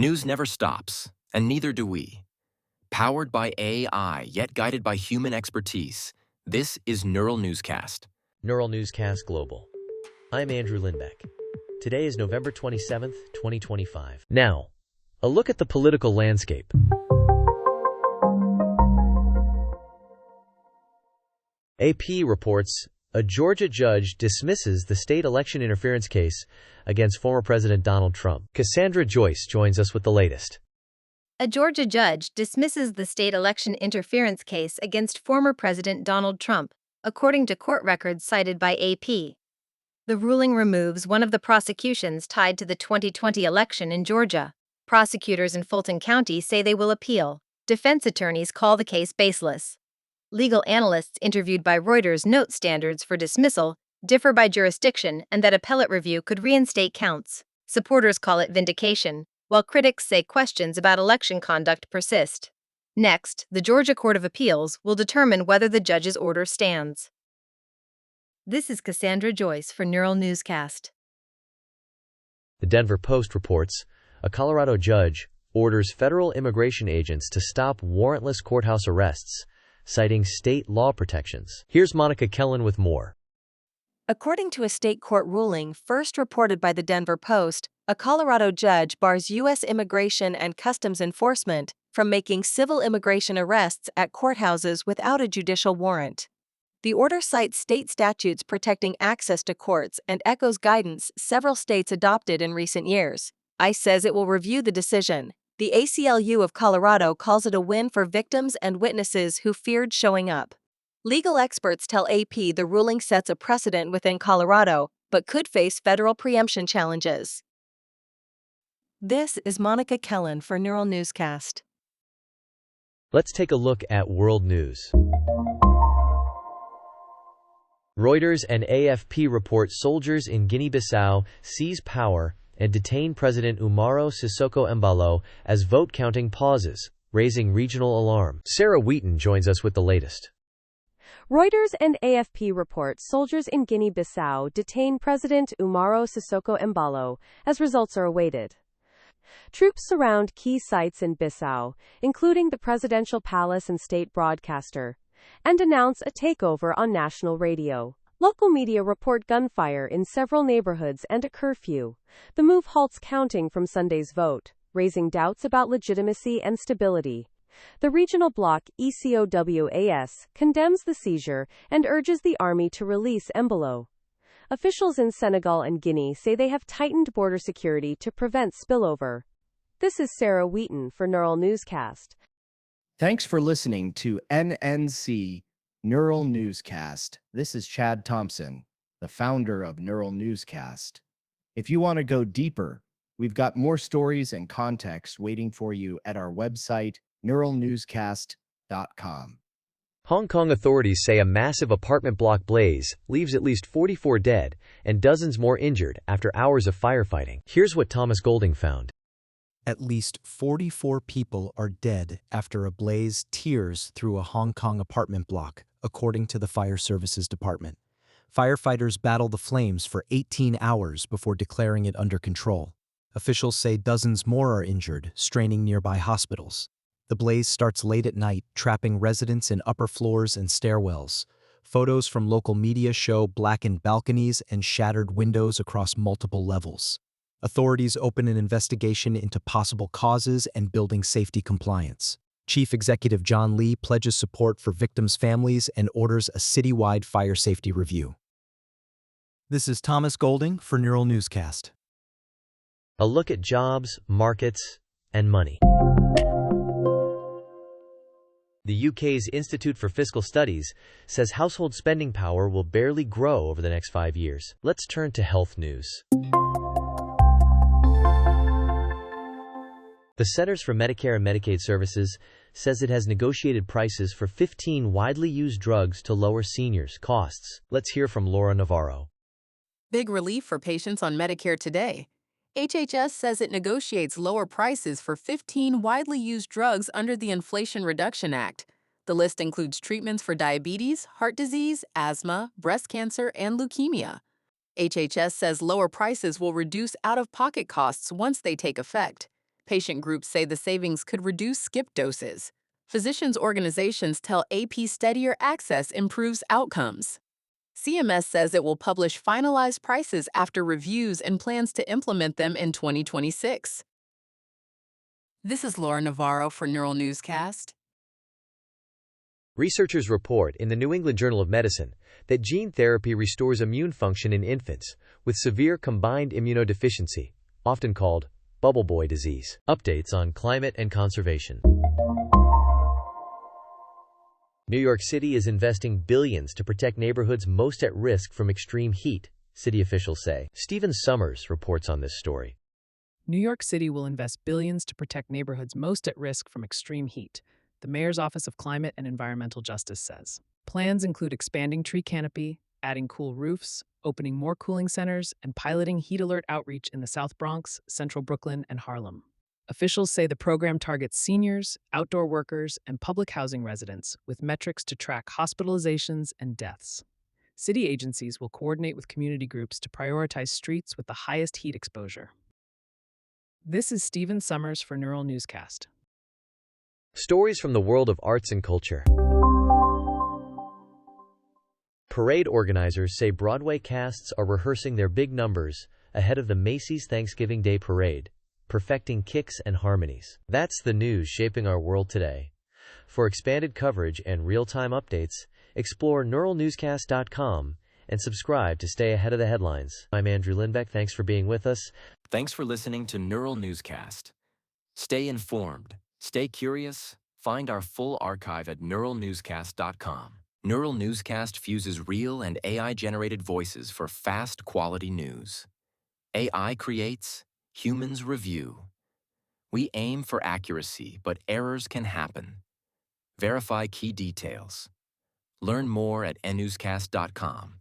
News never stops, and neither do we. Powered by AI, yet guided by human expertise, this is Neural Newscast. Neural Newscast Global. I'm Andrew Lindbeck. Today is November 27th, 2025. Now, a look at the political landscape. AP reports a Georgia judge dismisses the state election interference case against former President Donald Trump. Cassandra Joyce joins us with the latest. A Georgia judge dismisses the state election interference case against former President Donald Trump, according to court records cited by AP. The ruling removes one of the prosecutions tied to the 2020 election in Georgia. Prosecutors in Fulton County say they will appeal. Defense attorneys call the case baseless. Legal analysts interviewed by Reuters note standards for dismissal differ by jurisdiction and that appellate review could reinstate counts. Supporters call it vindication, while critics say questions about election conduct persist. Next, the Georgia Court of Appeals will determine whether the judge's order stands. This is Cassandra Joyce for Neural Newscast. The Denver Post reports a Colorado judge orders federal immigration agents to stop warrantless courthouse arrests, citing state law protections. Here's Monica Kellen with more. According to a state court ruling first reported by the Denver Post, a Colorado judge bars U.S. Immigration and Customs Enforcement from making civil immigration arrests at courthouses without a judicial warrant. The order cites state statutes protecting access to courts and echoes guidance several states adopted in recent years. ICE says it will review the decision. The ACLU of Colorado calls it a win for victims and witnesses who feared showing up. Legal experts tell AP the ruling sets a precedent within Colorado, but could face federal preemption challenges. This is Monica Kellen for Neural Newscast. Let's take a look at world news. Reuters and AFP report soldiers in Guinea Bissau seize power and detain President Umaro Sissoco Embalo as vote counting pauses, raising regional alarm. Sarah Wheaton joins us with the latest. Reuters and AFP report soldiers in Guinea Bissau detain President Umaro Sissoco Embalo as results are awaited. Troops surround key sites in Bissau, including the presidential palace and state broadcaster, and announce a takeover on national radio. Local media report gunfire in several neighborhoods and a curfew. The move halts counting from Sunday's vote, raising doubts about legitimacy and stability. The regional bloc ECOWAS condemns the seizure and urges the army to release Embalo. Officials in Senegal and Guinea say they have tightened border security to prevent spillover. This is Sarah Wheaton for Neural Newscast. Thanks for listening to NNC Neural Newscast. This is Chad Thompson, the founder of Neural Newscast. If you want to go deeper, we've got more stories and context waiting for you at our website, neuralnewscast.com. Hong Kong authorities say a massive apartment block blaze leaves at least 44 dead and dozens more injured after hours of firefighting. Here's what Thomas Golding found. At least 44 people are dead after a blaze tears through a Hong Kong apartment block, according to the Fire Services Department. Firefighters battle the flames for 18 hours before declaring it under control. Officials say dozens more are injured, straining nearby hospitals. The blaze starts late at night, trapping residents in upper floors and stairwells. Photos from local media show blackened balconies and shattered windows across multiple levels. Authorities open an investigation into possible causes and building safety compliance. Chief Executive John Lee pledges support for victims' families and orders a citywide fire safety review. This is Thomas Golding for Neural Newscast. A look at jobs, markets, and money. The UK's Institute for Fiscal Studies says household spending power will barely grow over the next 5 years. Let's turn to health news. The Centers for Medicare and Medicaid Services says it has negotiated prices for 15 widely used drugs to lower seniors' costs. Let's hear from Laura Navarro. Big relief for patients on Medicare today. HHS says it negotiates lower prices for 15 widely used drugs under the Inflation Reduction Act. The list includes treatments for diabetes, heart disease, asthma, breast cancer, and leukemia. HHS says lower prices will reduce out-of-pocket costs once they take effect. Patient groups say the savings could reduce skip doses. Physicians' organizations tell AP steadier access improves outcomes. CMS says it will publish finalized prices after reviews and plans to implement them in 2026. This is Laura Navarro for Neural Newscast. Researchers report in the New England Journal of Medicine that gene therapy restores immune function in infants with severe combined immunodeficiency, often called bubble boy disease. Updates on climate and conservation. New York City is investing billions to protect neighborhoods most at risk from extreme heat, city officials say. Stephen Summers reports on this story. New York City will invest billions to protect neighborhoods most at risk from extreme heat, the Mayor's Office of Climate and Environmental Justice says. Plans include expanding tree canopy, adding cool roofs, opening more cooling centers, and piloting heat alert outreach in the South Bronx, Central Brooklyn, and Harlem. Officials say the program targets seniors, outdoor workers, and public housing residents with metrics to track hospitalizations and deaths. City agencies will coordinate with community groups to prioritize streets with the highest heat exposure. This is Stephen Summers for Neural Newscast. Stories from the world of arts and culture. Parade organizers say Broadway casts are rehearsing their big numbers ahead of the Macy's Thanksgiving Day Parade, perfecting kicks and harmonies. That's the news shaping our world today. For expanded coverage and real-time updates, explore neuralnewscast.com and subscribe to stay ahead of the headlines. I'm Andrew Lindbeck. Thanks for being with us. Thanks for listening to Neural Newscast. Stay informed, stay curious, find our full archive at neuralnewscast.com. Neural Newscast fuses real and AI-generated voices for fast, quality news. AI creates, humans review. We aim for accuracy, but errors can happen. Verify key details. Learn more at nnewscast.com.